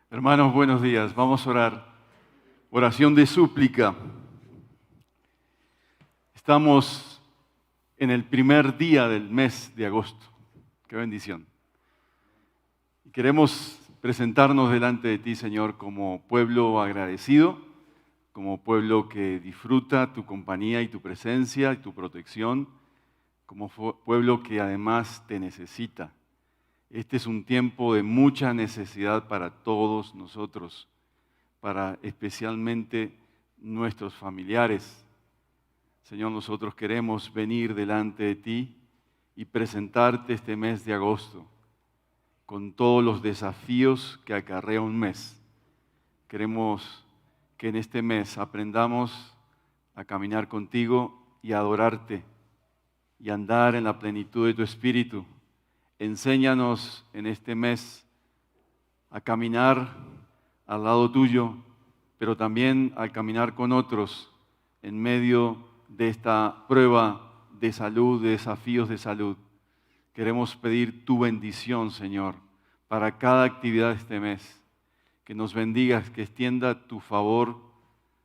Hermanos, buenos días. Vamos a orar. Oración de súplica. Estamos en el primer día del mes de agosto. Qué bendición. Y queremos presentarnos delante de ti, Señor, como pueblo agradecido, como pueblo que disfruta tu compañía y tu presencia y tu protección, como pueblo que además te necesita. Este es un tiempo de mucha necesidad para todos nosotros, para especialmente nuestros familiares. Señor, nosotros queremos venir delante de ti y presentarte este mes de agosto con todos los desafíos que acarrea un mes. Queremos que en este mes aprendamos a caminar contigo y a adorarte y andar en la plenitud de tu espíritu. Enséñanos en este mes a caminar al lado tuyo, pero también a caminar con otros en medio de esta prueba de salud, de desafíos de salud. Queremos pedir tu bendición, Señor, para cada actividad de este mes. Que nos bendigas, que extienda tu favor,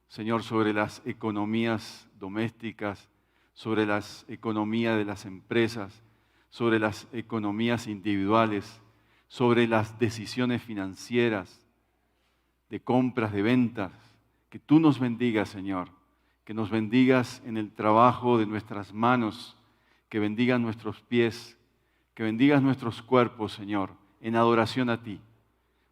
Señor, sobre las economías domésticas, sobre las economías de las empresas, sobre las economías individuales, sobre las decisiones financieras, de compras, de ventas. Que tú nos bendigas, Señor, que nos bendigas en el trabajo de nuestras manos, que bendigas nuestros pies, que bendigas nuestros cuerpos, Señor, en adoración a ti.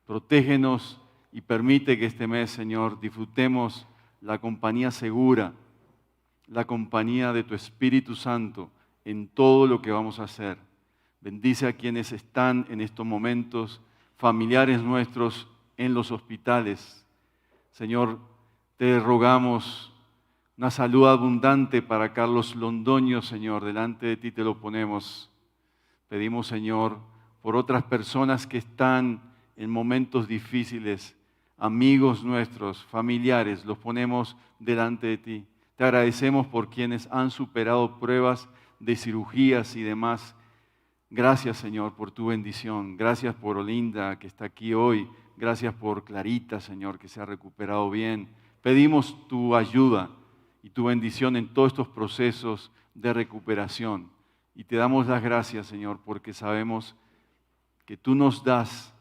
Protégenos y permite que este mes, Señor, disfrutemos la compañía segura, la compañía de tu Espíritu Santo en todo lo que vamos a hacer. Bendice a quienes están en estos momentos, familiares nuestros en los hospitales. Señor, te rogamos una salud abundante para Carlos Londoño, Señor, delante de ti te lo ponemos. Pedimos, Señor, por otras personas que están en momentos difíciles, amigos nuestros, familiares, los ponemos delante de ti. Te agradecemos por quienes han superado pruebas de cirugías y demás. Gracias, Señor, por tu bendición. Gracias por Olinda, que está aquí hoy. Gracias por Clarita, Señor, que se ha recuperado bien. Pedimos tu ayuda y tu bendición en todos estos procesos de recuperación. Y te damos las gracias, Señor, porque sabemos que tú nos das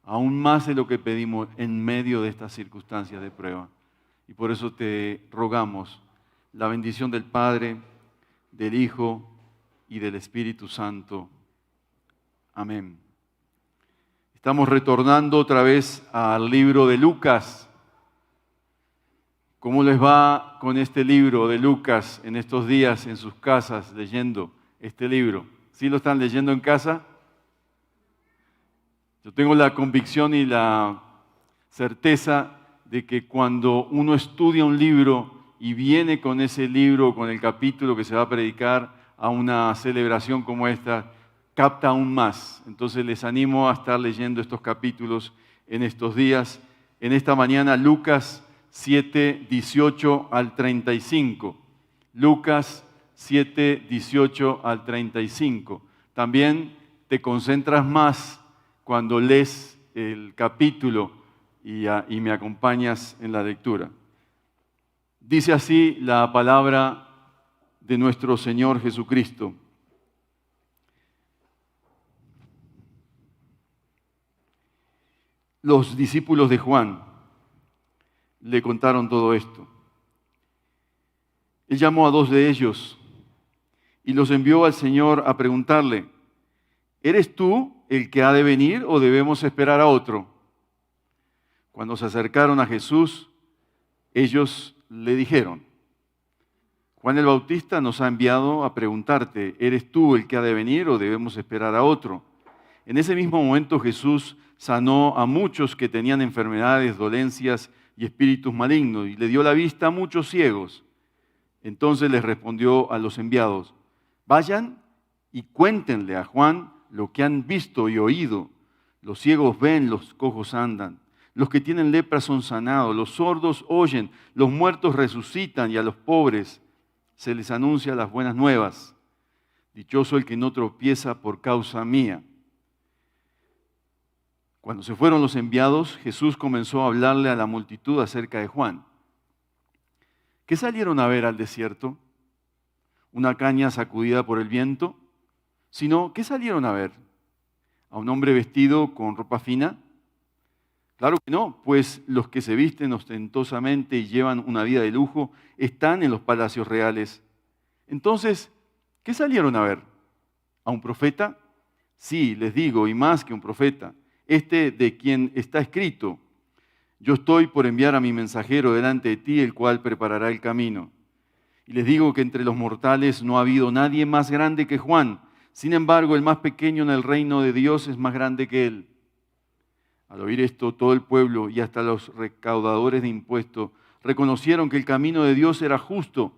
aún más de lo que pedimos en medio de estas circunstancias de prueba. Y por eso te rogamos la bendición del Padre, del Hijo y del Espíritu Santo. Amén. Estamos retornando otra vez al libro de Lucas. ¿Cómo les va con este libro de Lucas en estos días en sus casas leyendo este libro? ¿Sí lo están leyendo en casa? Yo tengo la convicción y la certeza de que cuando uno estudia un libro y viene con ese libro, con el capítulo que se va a predicar a una celebración como esta, capta aún más. Entonces les animo a estar leyendo estos capítulos en estos días. En esta mañana, Lucas 7, 18 al 35. Lucas 7, 18 al 35. También te concentras más cuando lees el capítulo y me acompañas en la lectura. Dice así la palabra de nuestro Señor Jesucristo. Los discípulos de Juan le contaron todo esto. Él llamó a 2 de ellos y los envió al Señor a preguntarle: ¿eres tú el que ha de venir o debemos esperar a otro? Cuando se acercaron a Jesús, ellos le dijeron: Juan el Bautista nos ha enviado a preguntarte, ¿eres tú el que ha de venir o debemos esperar a otro? En ese mismo momento Jesús sanó a muchos que tenían enfermedades, dolencias y espíritus malignos y le dio la vista a muchos ciegos. Entonces les respondió a los enviados: vayan y cuéntenle a Juan lo que han visto y oído. Los ciegos ven, los cojos andan, los que tienen lepra son sanados, los sordos oyen, los muertos resucitan y a los pobres se les anuncia las buenas nuevas. Dichoso el que no tropieza por causa mía. Cuando se fueron los enviados, Jesús comenzó a hablarle a la multitud acerca de Juan. ¿Qué salieron a ver al desierto? ¿Una caña sacudida por el viento? Sino, ¿qué salieron a ver? ¿A un hombre vestido con ropa fina? Claro que no, pues los que se visten ostentosamente y llevan una vida de lujo están en los palacios reales. Entonces, ¿qué salieron a ver? ¿A un profeta? Sí, les digo, y más que un profeta, de quien está escrito: yo estoy por enviar a mi mensajero delante de ti, el cual preparará el camino. Y les digo que entre los mortales no ha habido nadie más grande que Juan. Sin embargo, el más pequeño en el reino de Dios es más grande que él. Al oír esto, todo el pueblo y hasta los recaudadores de impuestos reconocieron que el camino de Dios era justo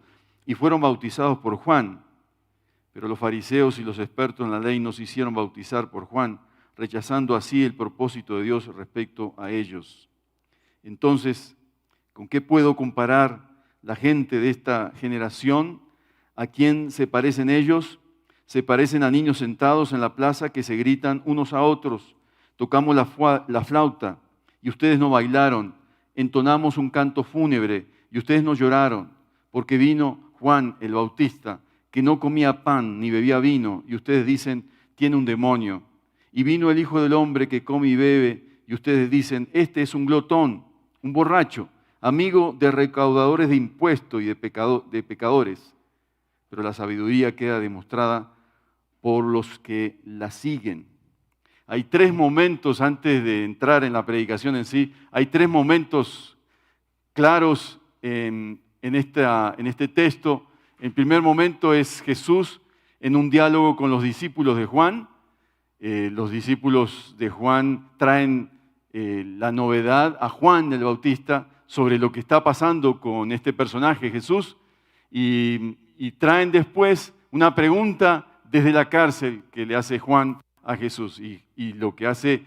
y fueron bautizados por Juan. Pero los fariseos y los expertos en la ley no se hicieron bautizar por Juan, rechazando así el propósito de Dios respecto a ellos. Entonces, ¿con qué puedo comparar la gente de esta generación? ¿A quién se parecen ellos? Se parecen a niños sentados en la plaza que se gritan unos a otros. Tocamos la flauta y ustedes no bailaron. Entonamos un canto fúnebre y ustedes no lloraron. Porque vino Juan el Bautista, que no comía pan ni bebía vino, y ustedes dicen, tiene un demonio. Y vino el Hijo del Hombre, que come y bebe, y ustedes dicen, este es un glotón, un borracho, amigo de recaudadores de impuestos y de pecadores. Pero la sabiduría queda demostrada por los que la siguen. Hay tres momentos, antes de entrar en la predicación en sí, hay tres momentos claros en este texto. El primer momento es Jesús en un diálogo con los discípulos de Juan. Los discípulos de Juan traen la novedad a Juan el Bautista sobre lo que está pasando con este personaje, Jesús, y traen después una pregunta desde la cárcel que le hace Juan a Jesús. Y lo que hace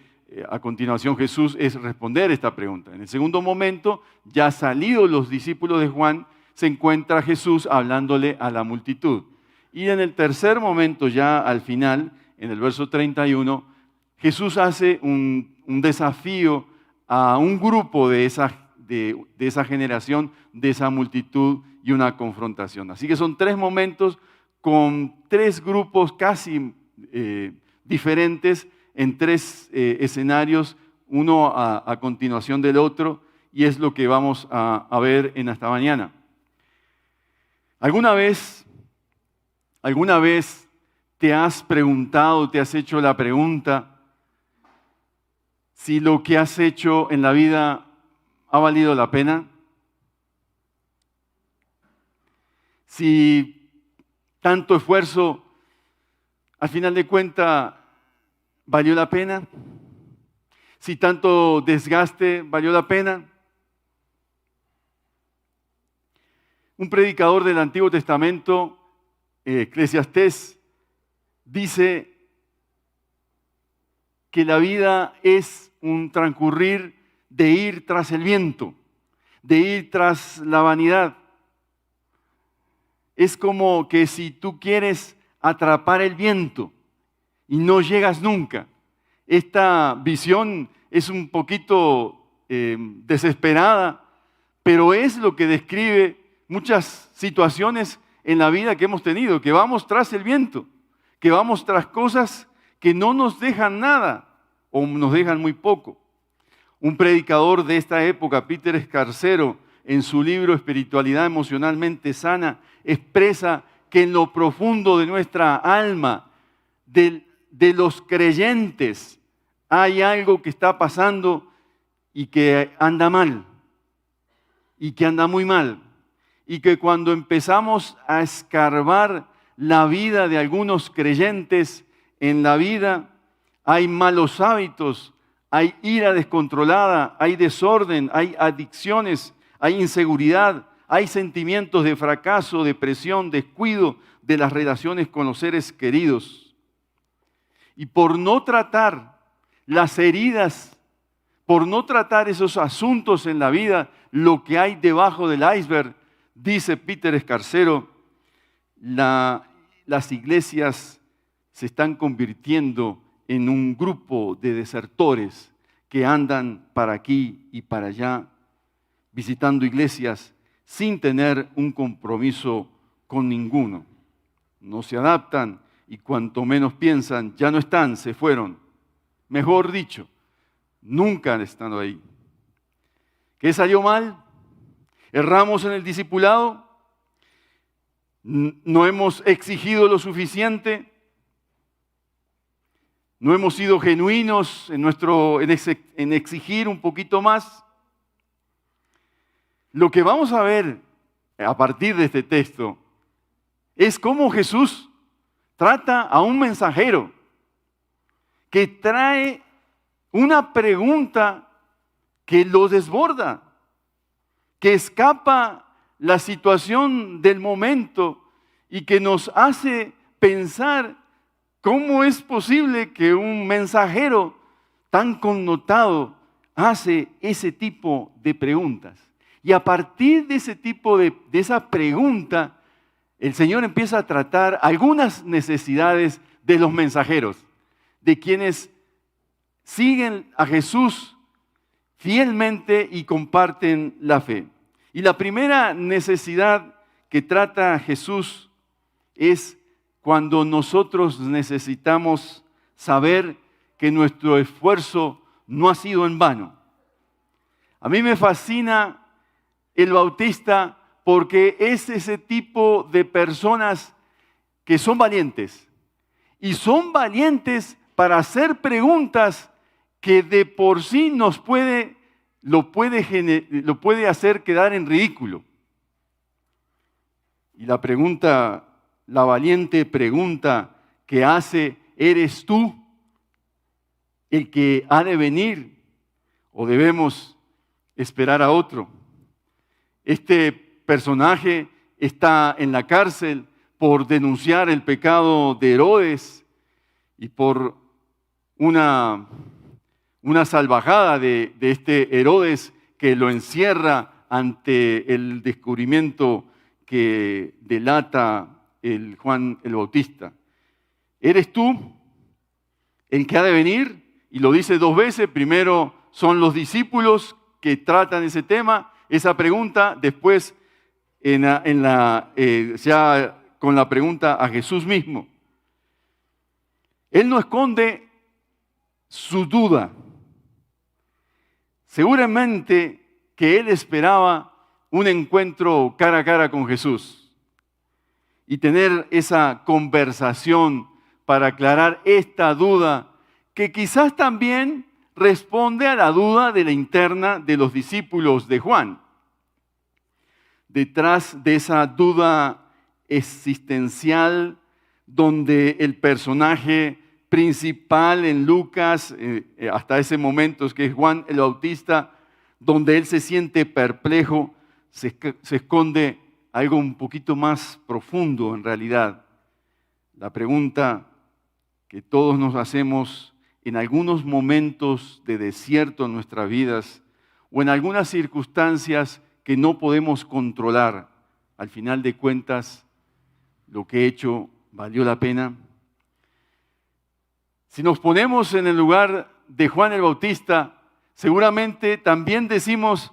a continuación Jesús es responder esta pregunta. En el segundo momento, ya salidos los discípulos de Juan, se encuentra Jesús hablándole a la multitud. Y en el tercer momento, ya al final, en el verso 31, Jesús hace un desafío a un grupo de esa generación, de esa multitud, y una confrontación. Así que son tres momentos con tres grupos casi diferentes en tres escenarios, uno a continuación del otro, y es lo que vamos a ver en esta mañana. ¿Alguna vez te has preguntado, te has hecho la pregunta si lo que has hecho en la vida ha valido la pena? Si tanto esfuerzo, al final de cuentas, ¿valió la pena? Si tanto desgaste, ¿valió la pena? Un predicador del Antiguo Testamento, Eclesiastés, dice que la vida es un transcurrir de ir tras el viento, de ir tras la vanidad. Es como que si tú quieres atrapar el viento y no llegas nunca. Esta visión es un poquito desesperada, pero es lo que describe muchas situaciones en la vida que hemos tenido, que vamos tras el viento, que vamos tras cosas que no nos dejan nada o nos dejan muy poco. Un predicador de esta época, Peter Scarsero, en su libro Espiritualidad Emocionalmente Sana, expresa que en lo profundo de nuestra alma, de los creyentes, hay algo que está pasando y que anda mal, y que anda muy mal. Y que cuando empezamos a escarbar la vida de algunos creyentes, en la vida hay malos hábitos, hay ira descontrolada, hay desorden, hay adicciones, hay inseguridad, hay sentimientos de fracaso, depresión, descuido de las relaciones con los seres queridos. Y por no tratar las heridas, por no tratar esos asuntos en la vida, lo que hay debajo del iceberg, dice Peter Scarsero, las iglesias se están convirtiendo en un grupo de desertores que andan para aquí y para allá, visitando iglesias sin tener un compromiso con ninguno. No se adaptan y cuanto menos piensan, ya no están, se fueron. Mejor dicho, nunca han estado ahí. ¿Qué salió mal? ¿Erramos en el discipulado? ¿No hemos exigido lo suficiente? ¿No hemos sido genuinos en exigir un poquito más? Lo que vamos a ver a partir de este texto es cómo Jesús trata a un mensajero que trae una pregunta que lo desborda, que escapa la situación del momento y que nos hace pensar cómo es posible que un mensajero tan connotado hace ese tipo de preguntas. Y a partir de ese tipo de esa pregunta, el Señor empieza a tratar algunas necesidades de los mensajeros, de quienes siguen a Jesús fielmente y comparten la fe. Y la primera necesidad que trata Jesús es cuando nosotros necesitamos saber que nuestro esfuerzo no ha sido en vano. A mí me fascina el Bautista porque es ese tipo de personas que son valientes. Y son valientes para hacer preguntas que de por sí lo puede hacer quedar en ridículo. Y la valiente pregunta que hace, ¿eres tú el que ha de venir o debemos esperar a otro? Este personaje está en la cárcel por denunciar el pecado de Herodes y por una salvajada de este Herodes que lo encierra ante el descubrimiento que delata el Juan el Bautista. ¿Eres tú el que ha de venir? Y lo dice dos veces. Primero son los discípulos que tratan ese tema, esa pregunta. Después ya con la pregunta a Jesús mismo. Él no esconde su duda. Seguramente que él esperaba un encuentro cara a cara con Jesús y tener esa conversación para aclarar esta duda que quizás también responde a la duda de la interna de los discípulos de Juan. Detrás de esa duda existencial donde el personaje principal en Lucas, hasta ese momento, es que es Juan el Bautista, donde él se siente perplejo, se esconde algo un poquito más profundo en realidad. La pregunta que todos nos hacemos en algunos momentos de desierto en nuestras vidas o en algunas circunstancias que no podemos controlar, al final de cuentas, lo que he hecho valió la pena. Si nos ponemos en el lugar de Juan el Bautista, seguramente también decimos,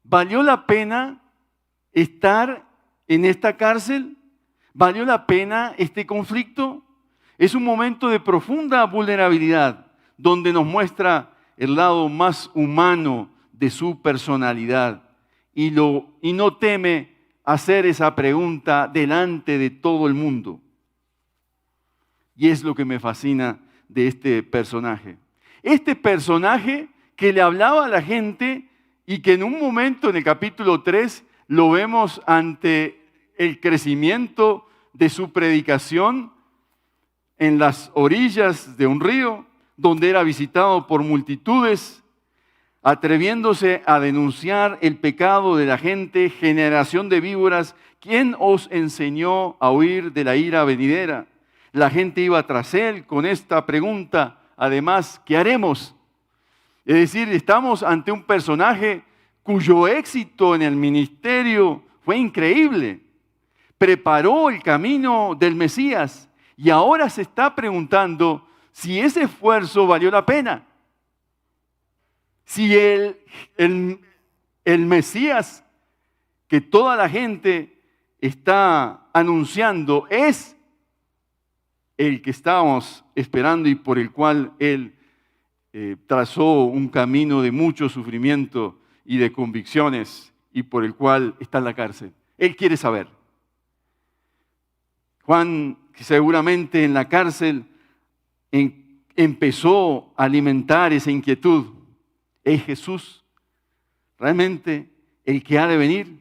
¿valió la pena estar en esta cárcel? ¿Valió la pena este conflicto? Es un momento de profunda vulnerabilidad, donde nos muestra el lado más humano de su personalidad y no teme hacer esa pregunta delante de todo el mundo. Y es lo que me fascina de este personaje. Este personaje que le hablaba a la gente y que en un momento en el capítulo 3 lo vemos ante el crecimiento de su predicación en las orillas de un río, donde era visitado por multitudes, atreviéndose a denunciar el pecado de la gente, generación de víboras, ¿quién os enseñó a huir de la ira venidera? La gente iba tras él con esta pregunta, además, ¿qué haremos? Es decir, estamos ante un personaje cuyo éxito en el ministerio fue increíble. Preparó el camino del Mesías y ahora se está preguntando si ese esfuerzo valió la pena. Si el Mesías que toda la gente está anunciando es el que estábamos esperando y por el cual Él trazó un camino de mucho sufrimiento y de convicciones y por el cual está en la cárcel. Él quiere saber. Juan, que seguramente en la cárcel empezó a alimentar esa inquietud. ¿Es Jesús realmente el que ha de venir?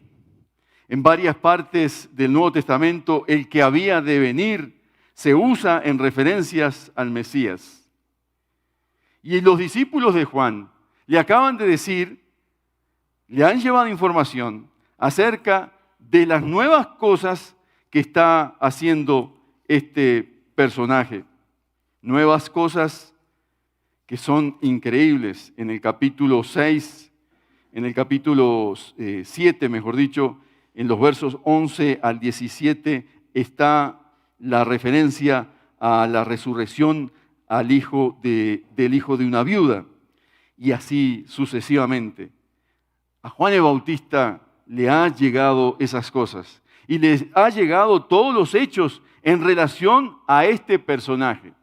En varias partes del Nuevo Testamento, el que había de venir se usa en referencias al Mesías. Y los discípulos de Juan le acaban de decir, le han llevado información acerca de las nuevas cosas que está haciendo este personaje. Nuevas cosas que son increíbles. En el capítulo 6, en el capítulo 7, mejor dicho, en los versos 11 al 17 está la referencia a la resurrección del hijo de una viuda, y así sucesivamente. A Juan el Bautista le ha llegado esas cosas, y les ha llegado todos los hechos en relación a este personaje,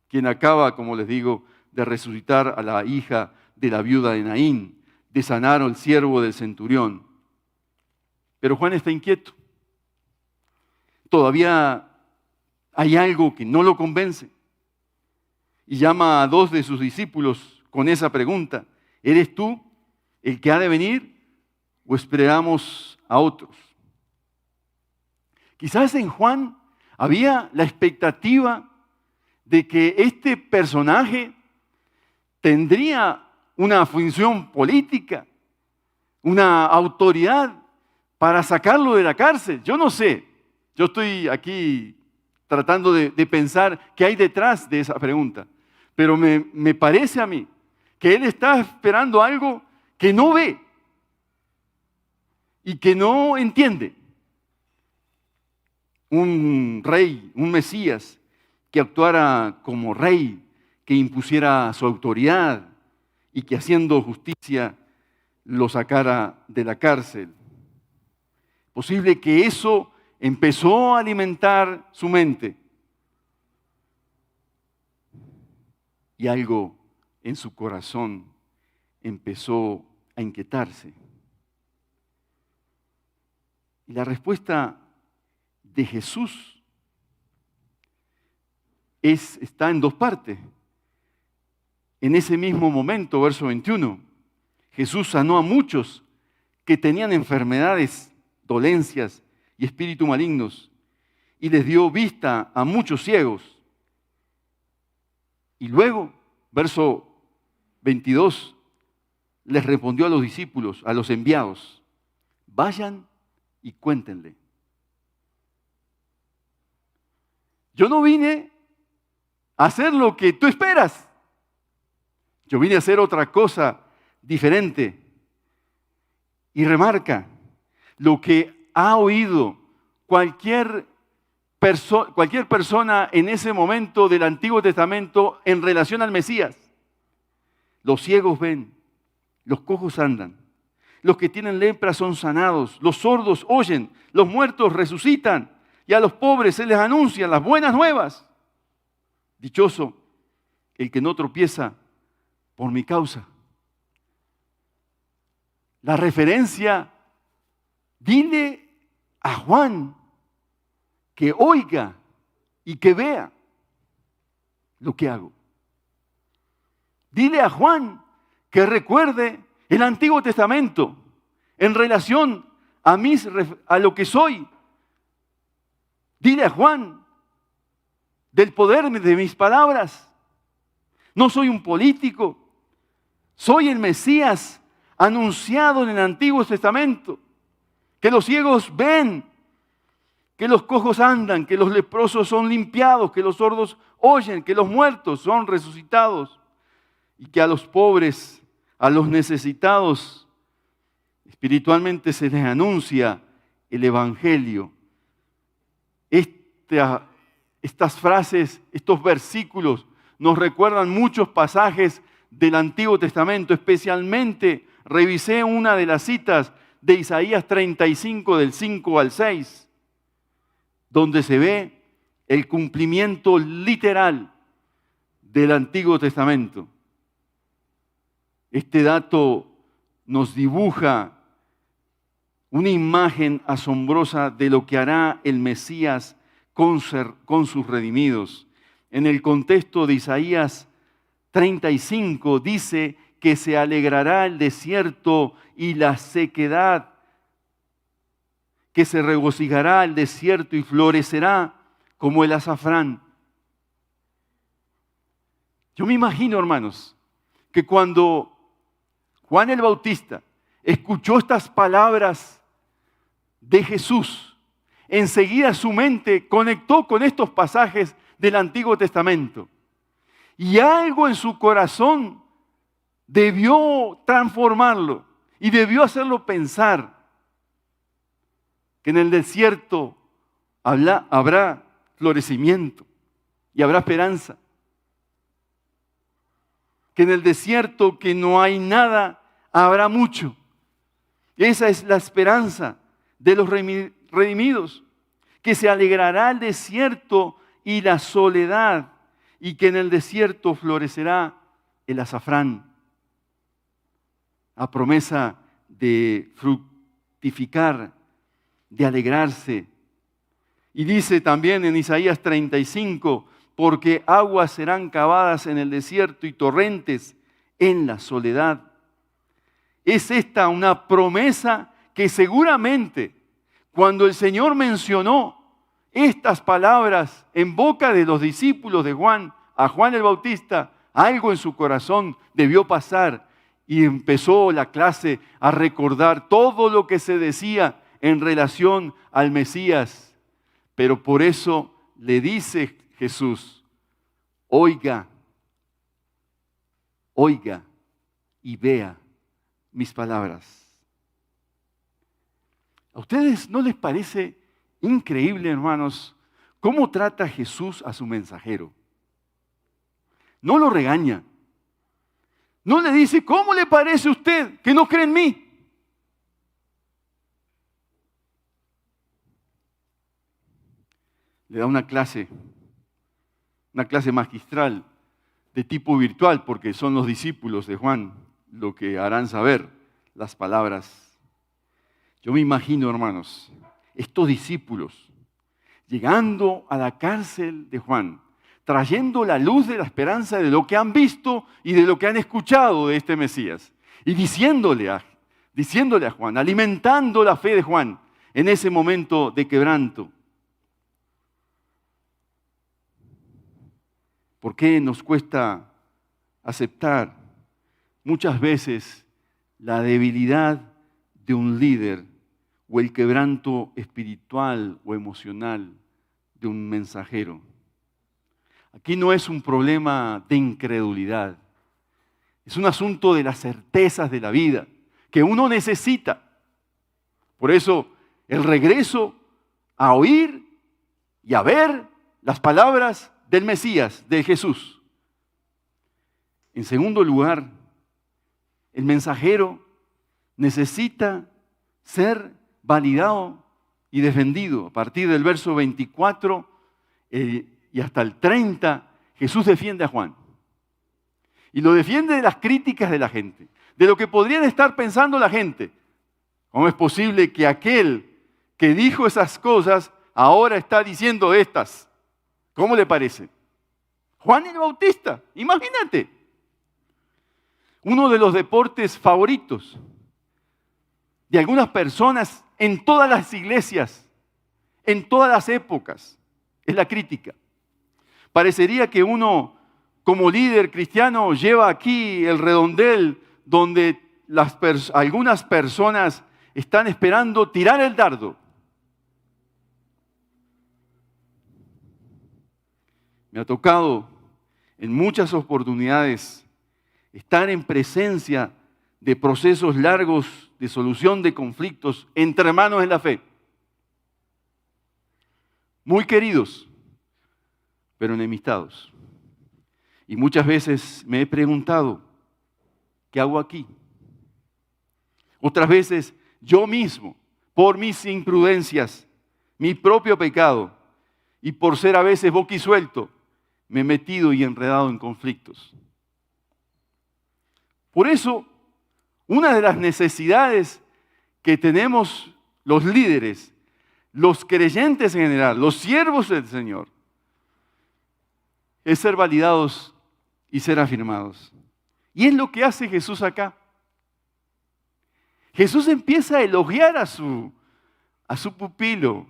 quien acaba, como les digo, de resucitar a la hija de la viuda de Naín, de sanar al siervo del centurión. Pero Juan está inquieto. Todavía hay algo que no lo convence. Y llama a 2 de sus discípulos con esa pregunta: ¿eres tú el que ha de venir o esperamos a otros? Quizás en Juan había la expectativa de que este personaje tendría una función política, una autoridad para sacarlo de la cárcel. Yo no sé, yo estoy aquí tratando de pensar qué hay detrás de esa pregunta, pero me parece a mí que él está esperando algo que no ve y que no entiende. Un rey, un Mesías que actuara como rey, que impusiera su autoridad y que haciendo justicia lo sacara de la cárcel. Posible que eso empezó a alimentar su mente y algo en su corazón empezó a inquietarse. Y la respuesta de Jesús está en 2 partes. En ese mismo momento, verso 21, Jesús sanó a muchos que tenían enfermedades, dolencias y espíritus malignos, y les dio vista a muchos ciegos. Y luego, verso 22, les respondió a los discípulos, a los enviados: vayan y cuéntenle. Yo no vine a hacer lo que tú esperas. Yo vine a hacer otra cosa diferente. Y remarca lo que ha oído cualquier persona en ese momento del Antiguo Testamento en relación al Mesías. Los ciegos ven, los cojos andan, los que tienen lepra son sanados, los sordos oyen, los muertos resucitan, y a los pobres se les anuncian las buenas nuevas. Dichoso el que no tropieza por mi causa. La referencia: dile a Juan que oiga y que vea lo que hago. Dile a Juan que recuerde el Antiguo Testamento en relación a lo que soy. Dile a Juan del poder de mis palabras. No soy un político, soy el Mesías anunciado en el Antiguo Testamento. Que los ciegos ven, que los cojos andan, que los leprosos son limpiados, que los sordos oyen, que los muertos son resucitados, y que a los pobres, a los necesitados, espiritualmente se les anuncia el Evangelio. Estas frases, estos versículos nos recuerdan muchos pasajes del Antiguo Testamento. Especialmente revisé una de las citas de Isaías 35, del 5 al 6, donde se ve el cumplimiento literal del Antiguo Testamento. Este dato nos dibuja una imagen asombrosa de lo que hará el Mesías con sus redimidos. En el contexto de Isaías 35 dice que se alegrará el desierto y la sequedad, que se regocijará el desierto y florecerá como el azafrán. Yo me imagino, hermanos, que cuando Juan el Bautista escuchó estas palabras de Jesús, enseguida su mente conectó con estos pasajes del Antiguo Testamento. Y algo en su corazón debió transformarlo y debió hacerlo pensar que en el desierto habrá florecimiento y habrá esperanza. Que en el desierto que no hay nada, habrá mucho. Esa es la esperanza de los redimidos, que se alegrará el desierto y la soledad, y que en el desierto florecerá el azafrán. La promesa de fructificar, de alegrarse. Y dice también en Isaías 35, porque aguas serán cavadas en el desierto y torrentes en la soledad. Es esta una promesa que seguramente cuando el Señor mencionó estas palabras en boca de los discípulos de Juan, a Juan el Bautista, algo en su corazón debió pasar y empezó la clase a recordar todo lo que se decía en relación al Mesías. Pero por eso le dice Jesús, oiga y vea mis palabras. ¿A ustedes no les parece increíble, hermanos, cómo trata Jesús a su mensajero? No lo regaña. No le dice, ¿cómo le parece a usted que no cree en mí? Le da una clase magistral de tipo virtual, porque son los discípulos de Juan lo que harán saber las palabras. Yo me imagino, hermanos, estos discípulos llegando a la cárcel de Juan, trayendo la luz de la esperanza de lo que han visto y de lo que han escuchado de este Mesías, y diciéndole a Juan, alimentando la fe de Juan en ese momento de quebranto. ¿Por qué nos cuesta aceptar muchas veces la debilidad de un líder o el quebranto espiritual o emocional de un mensajero? Aquí no es un problema de incredulidad, es un asunto de las certezas de la vida que uno necesita. Por eso el regreso a oír y a ver las palabras del Mesías, de Jesús. En segundo lugar, el mensajero necesita ser validado y defendido. A partir del verso 24 y hasta el 30, Jesús defiende a Juan. Y lo defiende de las críticas de la gente, de lo que podrían estar pensando la gente. ¿Cómo es posible que aquel que dijo esas cosas ahora está diciendo estas? ¿Cómo le parece? Juan el Bautista, imagínate. Uno de los deportes favoritos de algunas personas en todas las iglesias, en todas las épocas, es la crítica. Parecería que uno, como líder cristiano, lleva aquí el redondel donde algunas personas están esperando tirar el dardo. Me ha tocado en muchas oportunidades estar en presencia de procesos largos de solución de conflictos entre hermanos en la fe. Muy queridos, pero enemistados. Y muchas veces me he preguntado, ¿qué hago aquí? Otras veces, yo mismo, por mis imprudencias, mi propio pecado, y por ser a veces boquisuelto, me he metido y enredado en conflictos. Por eso, una de las necesidades que tenemos los líderes, los creyentes en general, los siervos del Señor, es ser validados y ser afirmados. Y es lo que hace Jesús acá. Jesús empieza a elogiar a su pupilo,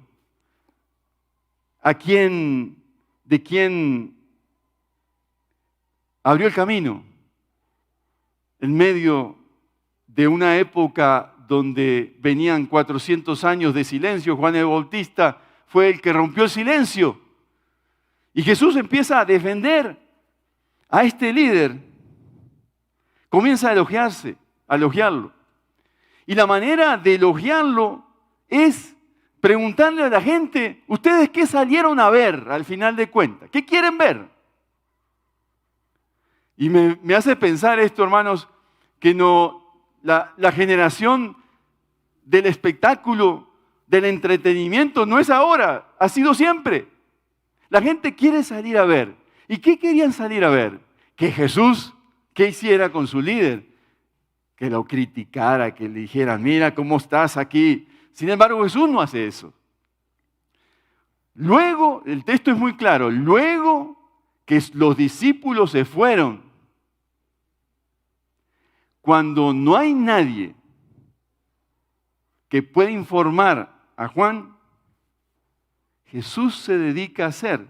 de quien abrió el camino en medio de una época donde venían 400 años de silencio. Juan el Bautista fue el que rompió el silencio. Y Jesús empieza a defender a este líder. Comienza a elogiarlo. Y la manera de elogiarlo es preguntarle a la gente, ¿ustedes qué salieron a ver al final de cuentas? ¿Qué quieren ver? Y me hace pensar esto, hermanos, que la generación del espectáculo, del entretenimiento, no es ahora, ha sido siempre. La gente quiere salir a ver. ¿Y qué querían salir a ver? Que Jesús, ¿qué hiciera con su líder? Que lo criticara, que le dijera, mira cómo estás aquí. Sin embargo, Jesús no hace eso. Luego, el texto es muy claro, luego que los discípulos se fueron, cuando no hay nadie que pueda informar a Juan, Jesús se dedica a hacer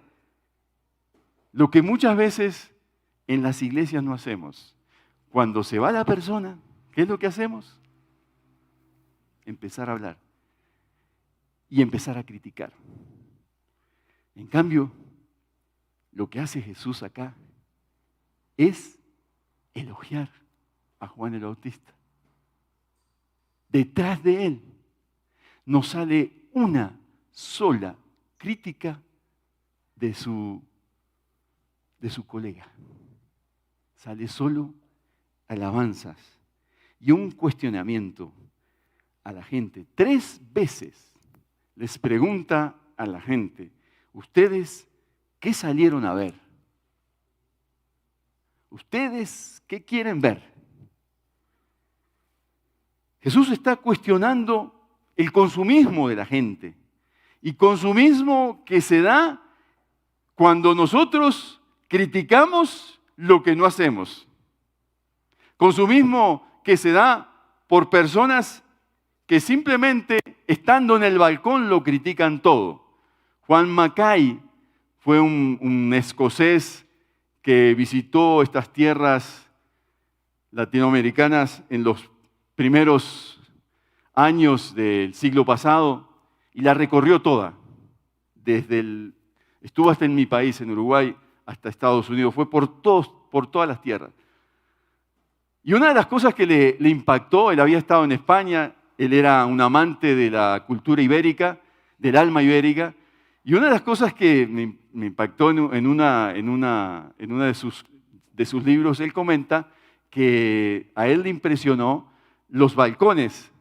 lo que muchas veces en las iglesias no hacemos. Cuando se va la persona, ¿qué es lo que hacemos? Empezar a hablar y empezar a criticar. En cambio, lo que hace Jesús acá es elogiar a Juan el Bautista. Detrás de él no sale una sola crítica de su colega. Sale solo alabanzas y un cuestionamiento a la gente. 3 veces les pregunta a la gente, ¿ustedes qué salieron a ver? ¿Ustedes qué quieren ver? Jesús está cuestionando el consumismo de la gente. Y consumismo que se da cuando nosotros criticamos lo que no hacemos. Consumismo que se da por personas que simplemente estando en el balcón lo critican todo. Juan Mackay fue un escocés que visitó estas tierras latinoamericanas en los primeros años del siglo pasado y la recorrió toda. Estuvo hasta en mi país, en Uruguay, hasta Estados Unidos. Fue por todas las tierras. Y una de las cosas que le impactó, él había estado en España, él era un amante de la cultura ibérica, del alma ibérica, y una de las cosas que me impactó en una de sus libros, él comenta que a él le impresionó los balcones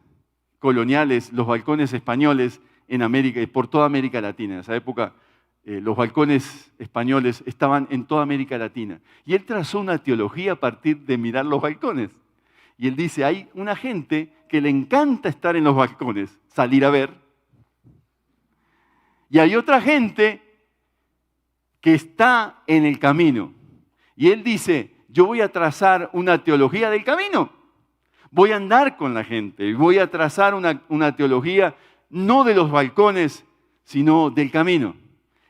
coloniales, los balcones españoles en América, por toda América Latina. En esa época los balcones españoles estaban en toda América Latina. Y él trazó una teología a partir de mirar los balcones. Y él dice, hay una gente que le encanta estar en los balcones, salir a ver. Y hay otra gente que está en el camino. Y él dice, yo voy a trazar una teología del camino. Voy a andar con la gente, voy a trazar una teología no de los balcones, sino del camino.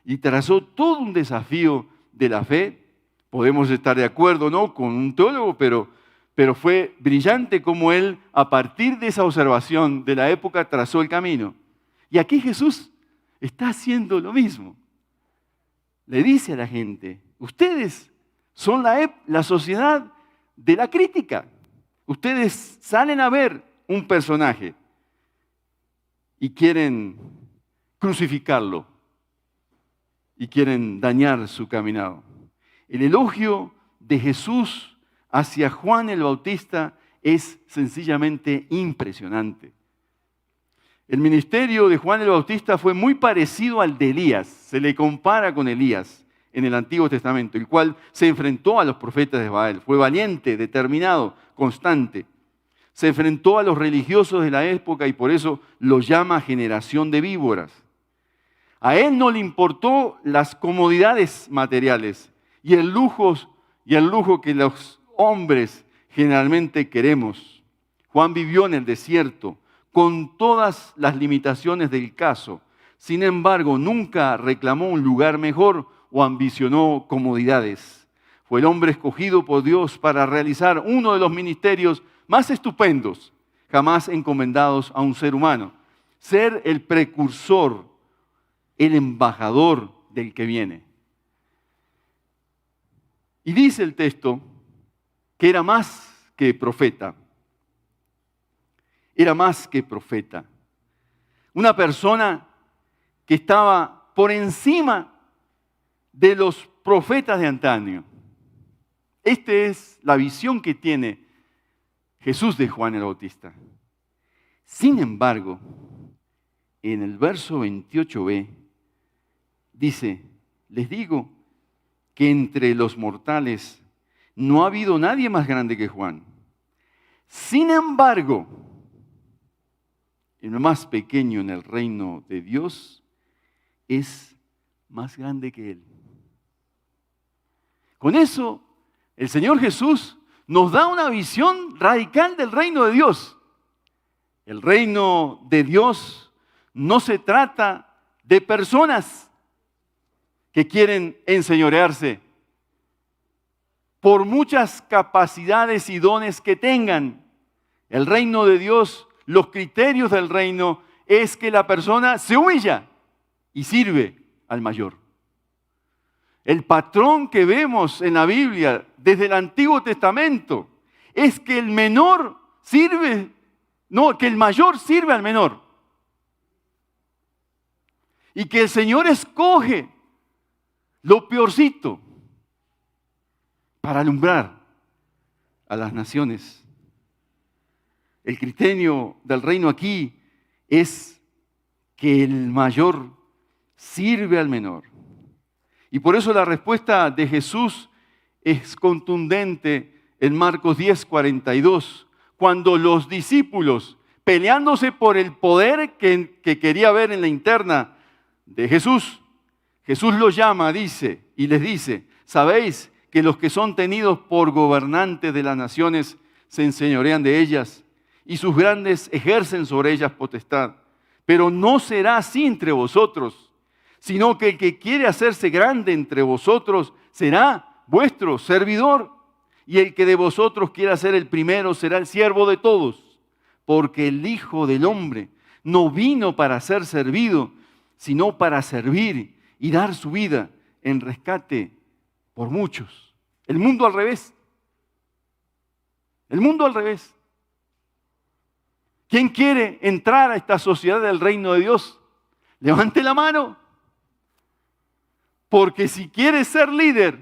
Y trazó todo un desafío de la fe. Podemos estar de acuerdo, ¿no?, con un teólogo, pero fue brillante como él, a partir de esa observación de la época, trazó el camino. Y aquí Jesús está haciendo lo mismo. Le dice a la gente, ustedes son la sociedad de la crítica. Ustedes salen a ver un personaje y quieren crucificarlo y quieren dañar su caminado. El elogio de Jesús hacia Juan el Bautista es sencillamente impresionante. El ministerio de Juan el Bautista fue muy parecido al de Elías. Se le compara con Elías en el Antiguo Testamento, el cual se enfrentó a los profetas de Baal. Fue valiente, determinado, constante. Se enfrentó a los religiosos de la época y por eso lo llama generación de víboras. A él no le importó las comodidades materiales y el lujo que los hombres generalmente queremos. Juan vivió en el desierto con todas las limitaciones del caso. Sin embargo, nunca reclamó un lugar mejor o ambicionó comodidades. Fue el hombre escogido por Dios para realizar uno de los ministerios más estupendos jamás encomendados a un ser humano. Ser el precursor, el embajador del que viene. Y dice el texto que era más que profeta. Era más que profeta. Una persona que estaba por encima de los profetas de antaño. Esta es la visión que tiene Jesús de Juan el Bautista. Sin embargo, en el verso 28b dice, les digo que entre los mortales no ha habido nadie más grande que Juan. Sin embargo, el más pequeño en el reino de Dios es más grande que él. Con eso, el Señor Jesús nos da una visión radical del reino de Dios. El reino de Dios no se trata de personas que quieren enseñorearse por muchas capacidades y dones que tengan. El reino de Dios, los criterios del reino es que la persona se humilla y sirve al mayor. El patrón que vemos en la Biblia desde el Antiguo Testamento es que el menor sirve, no, que el mayor sirve al menor. Y que el Señor escoge lo peorcito para alumbrar a las naciones. El criterio del reino aquí es que el mayor sirve al menor. Y por eso la respuesta de Jesús es contundente en Marcos 10:42, cuando los discípulos, peleándose por el poder que quería ver en la interna de Jesús, Jesús los llama, dice, y les dice, ¿sabéis que los que son tenidos por gobernantes de las naciones se enseñorean de ellas y sus grandes ejercen sobre ellas potestad? Pero no será así entre vosotros, sino que el que quiere hacerse grande entre vosotros será vuestro servidor, y el que de vosotros quiera ser el primero será el siervo de todos, porque el Hijo del Hombre no vino para ser servido, sino para servir y dar su vida en rescate por muchos. El mundo al revés. El mundo al revés. ¿Quién quiere entrar a esta sociedad del reino de Dios? Levante la mano. Porque si quieres ser líder,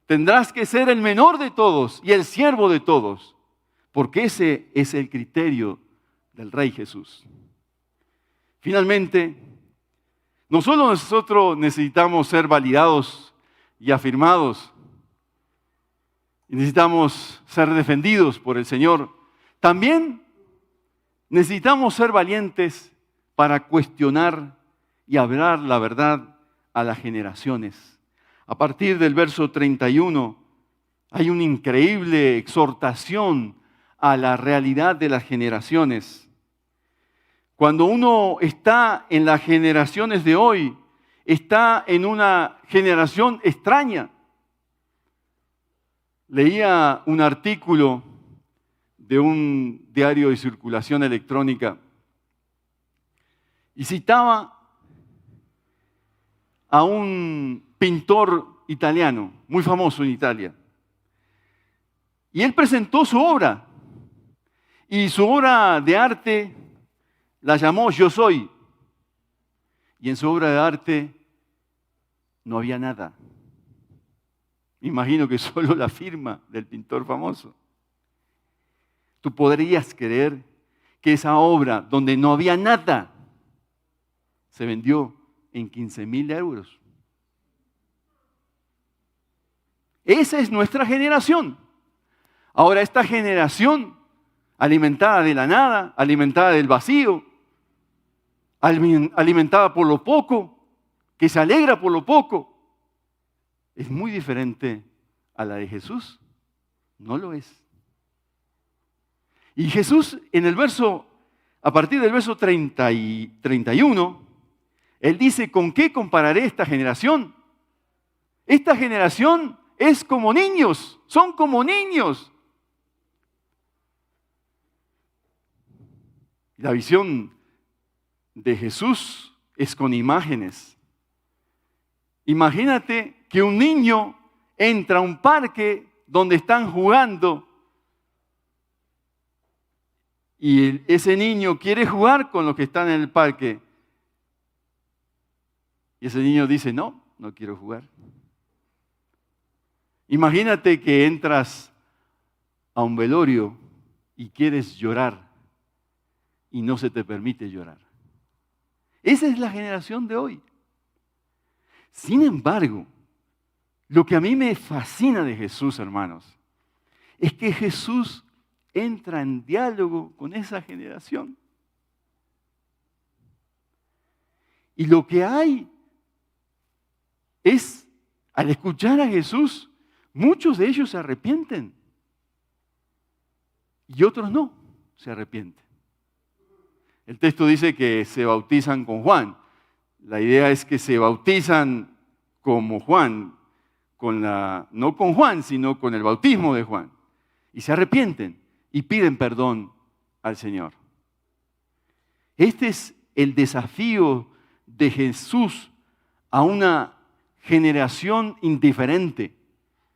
tendrás que ser el menor de todos y el siervo de todos. Porque ese es el criterio del Rey Jesús. Finalmente, no solo nosotros necesitamos ser validados y afirmados, necesitamos ser defendidos por el Señor, también necesitamos ser valientes para cuestionar y hablar la verdad a las generaciones. A partir del verso 31 hay una increíble exhortación a la realidad de las generaciones. Cuando uno está en las generaciones de hoy, está en una generación extraña. Leía un artículo de un diario de circulación electrónica y citaba a un pintor italiano, muy famoso en Italia. Y él presentó su obra. Y su obra de arte la llamó Yo Soy. Y en su obra de arte no había nada. Imagino que solo la firma del pintor famoso. Tú podrías creer que esa obra, donde no había nada, se vendió en 15.000 euros. Esa es nuestra generación. Ahora, esta generación, alimentada de la nada, alimentada del vacío, alimentada por lo poco, que se alegra por lo poco, ¿es muy diferente a la de Jesús? No lo es. Y Jesús, a partir del verso 30 y 31, Él dice, ¿con qué compararé esta generación? Esta generación es como niños, son como niños. La visión de Jesús es con imágenes. Imagínate que un niño entra a un parque donde están jugando y ese niño quiere jugar con los que están en el parque. Y ese niño dice, no quiero jugar. Imagínate que entras a un velorio y quieres llorar y no se te permite llorar. Esa es la generación de hoy. Sin embargo, lo que a mí me fascina de Jesús, hermanos, es que Jesús entra en diálogo con esa generación. Y lo que hay es, al escuchar a Jesús, muchos de ellos se arrepienten y otros no se arrepienten. El texto dice que se bautizan con Juan. La idea es que se bautizan como Juan, no con Juan, sino con el bautismo de Juan. Y se arrepienten y piden perdón al Señor. Este es el desafío de Jesús a una generación indiferente.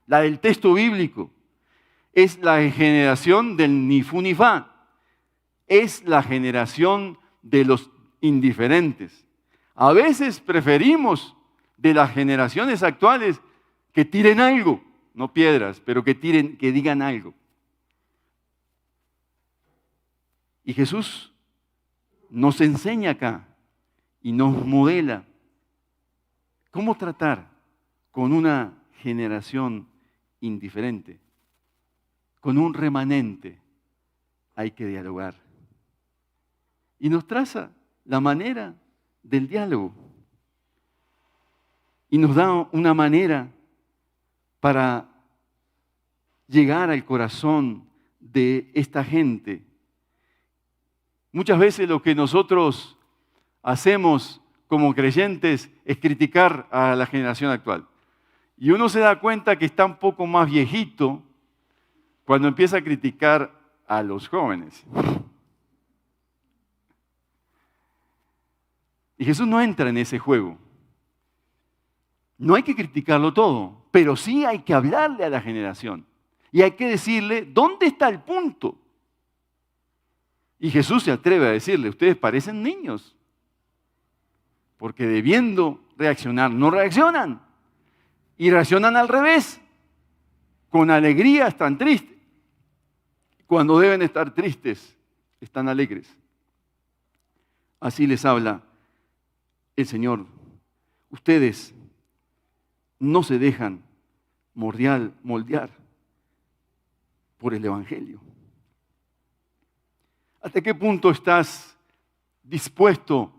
La del texto bíblico. Es la generación del ni fu ni fa. Es la generación de los indiferentes. A veces preferimos de las generaciones actuales que tiren algo, no piedras, pero que digan algo. Y Jesús nos enseña acá y nos modela cómo tratar con una generación indiferente. Con un remanente hay que dialogar. Y nos traza la manera del diálogo. Y nos da una manera para llegar al corazón de esta gente. Muchas veces lo que nosotros hacemos como creyentes es criticar a la generación actual. Y uno se da cuenta que está un poco más viejito cuando empieza a criticar a los jóvenes. Y Jesús no entra en ese juego. No hay que criticarlo todo, pero sí hay que hablarle a la generación. Y hay que decirle, ¿dónde está el punto? Y Jesús se atreve a decirle, ustedes parecen niños. Porque debiendo reaccionar, no reaccionan. Y reaccionan al revés. Con alegría están tristes. Cuando deben estar tristes, están alegres. Así les habla el Señor. Ustedes no se dejan moldear por el Evangelio. ¿Hasta qué punto estás dispuesto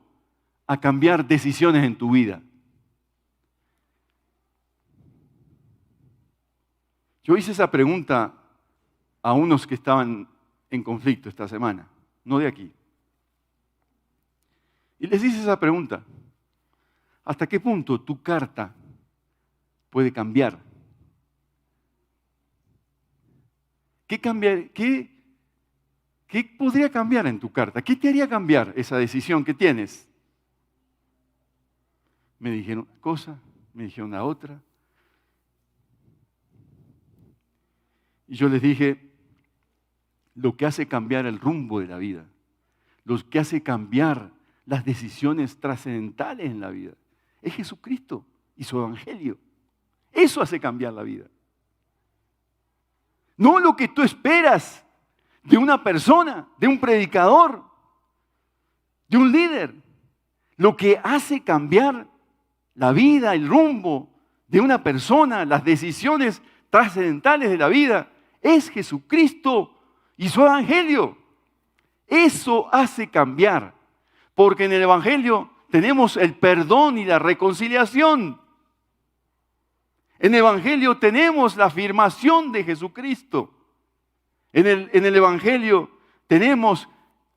a cambiar decisiones en tu vida? Yo hice esa pregunta a unos que estaban en conflicto esta semana, no de aquí. Y les hice esa pregunta. ¿Hasta qué punto tu carta puede cambiar? ¿Qué podría cambiar en tu carta? ¿Qué te haría cambiar esa decisión que tienes? Me dijeron una cosa, me dijeron la otra. Y yo les dije, lo que hace cambiar el rumbo de la vida, lo que hace cambiar las decisiones trascendentales en la vida, es Jesucristo y su Evangelio. Eso hace cambiar la vida. no lo que tú esperas de una persona, de un predicador, de un líder. Lo que hace cambiar la vida, el rumbo de una persona, las decisiones trascendentales de la vida, es Jesucristo y su evangelio. Eso hace cambiar, porque en el evangelio tenemos el perdón y la reconciliación. En el evangelio tenemos la afirmación de Jesucristo. En el evangelio tenemos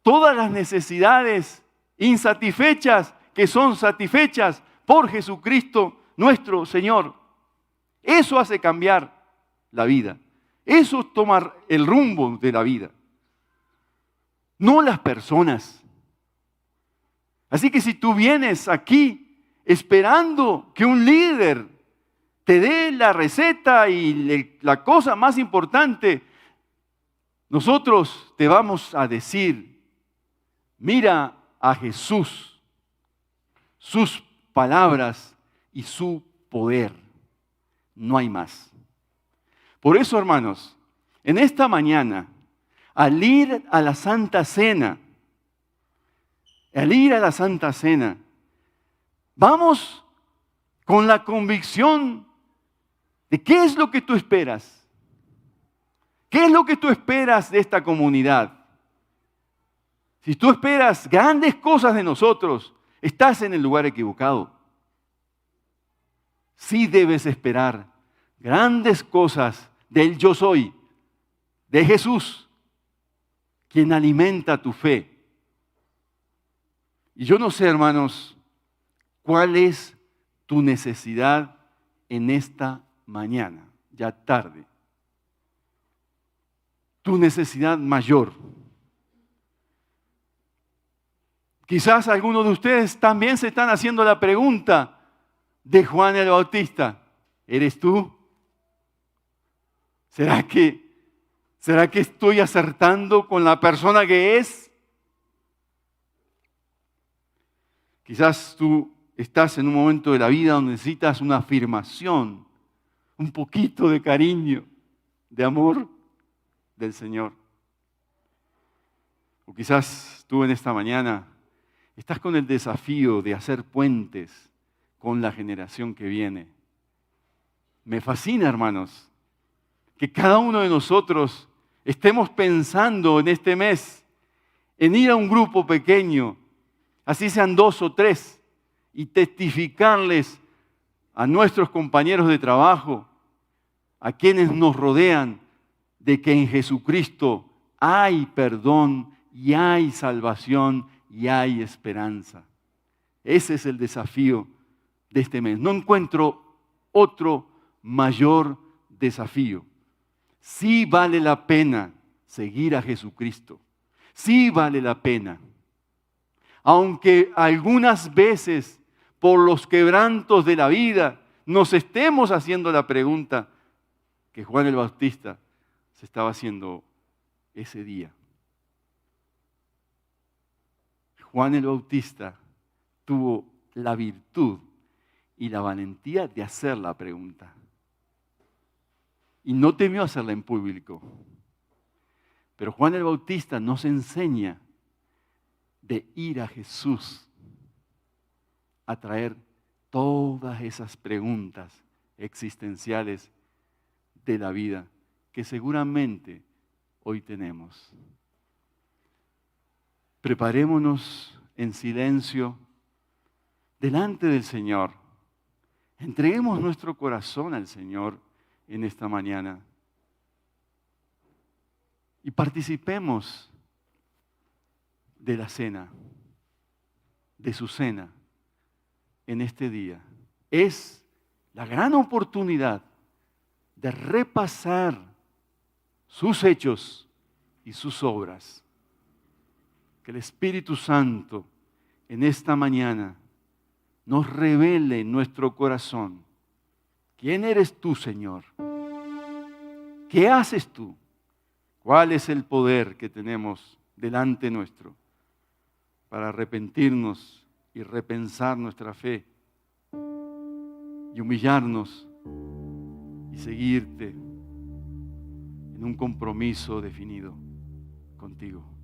todas las necesidades insatisfechas que son satisfechas por Jesucristo nuestro Señor. Eso hace cambiar la vida. Eso es tomar el rumbo de la vida. No las personas. Así que si tú vienes aquí esperando que un líder te dé la receta y la cosa más importante, nosotros te vamos a decir, mira a Jesús, sus palabras y su poder. No hay más. Por eso, hermanos, en esta mañana, al ir a la Santa Cena, vamos con la convicción de qué es lo que tú esperas. ¿Qué es lo que tú esperas de esta comunidad? Si tú esperas grandes cosas de nosotros, estás en el lugar equivocado. Sí debes esperar grandes cosas del yo soy, de Jesús, quien alimenta tu fe. Y yo no sé, hermanos, cuál es tu necesidad en esta mañana, ya tarde. Tu necesidad mayor. Quizás algunos de ustedes también se están haciendo la pregunta de Juan el Bautista. ¿Eres tú? ¿Será que estoy acertando con la persona que es? Quizás tú estás en un momento de la vida donde necesitas una afirmación, un poquito de cariño, de amor del Señor. O quizás tú en esta mañana estás con el desafío de hacer puentes con la generación que viene. Me fascina, hermanos, que cada uno de nosotros estemos pensando en este mes en ir a un grupo pequeño, así sean 2 o 3, y testificarles a nuestros compañeros de trabajo, a quienes nos rodean, de que en Jesucristo hay perdón y hay salvación y hay esperanza. Ese es el desafío de este mes. No encuentro otro mayor desafío. Sí vale la pena seguir a Jesucristo. Sí vale la pena. Aunque algunas veces por los quebrantos de la vida nos estemos haciendo la pregunta que Juan el Bautista se estaba haciendo ese día. Juan el Bautista tuvo la virtud y la valentía de hacer la pregunta. Y no temió hacerla en público. Pero Juan el Bautista nos enseña de ir a Jesús a traer todas esas preguntas existenciales de la vida que seguramente hoy tenemos. Preparémonos en silencio delante del Señor. Entreguemos nuestro corazón al Señor en esta mañana y participemos de la cena, de su cena en este día. Es la gran oportunidad de repasar sus hechos y sus obras. Que el Espíritu Santo en esta mañana nos revele en nuestro corazón quién eres tú, Señor. ¿Qué haces tú? ¿Cuál es el poder que tenemos delante nuestro para arrepentirnos y repensar nuestra fe y humillarnos y seguirte en un compromiso definido contigo.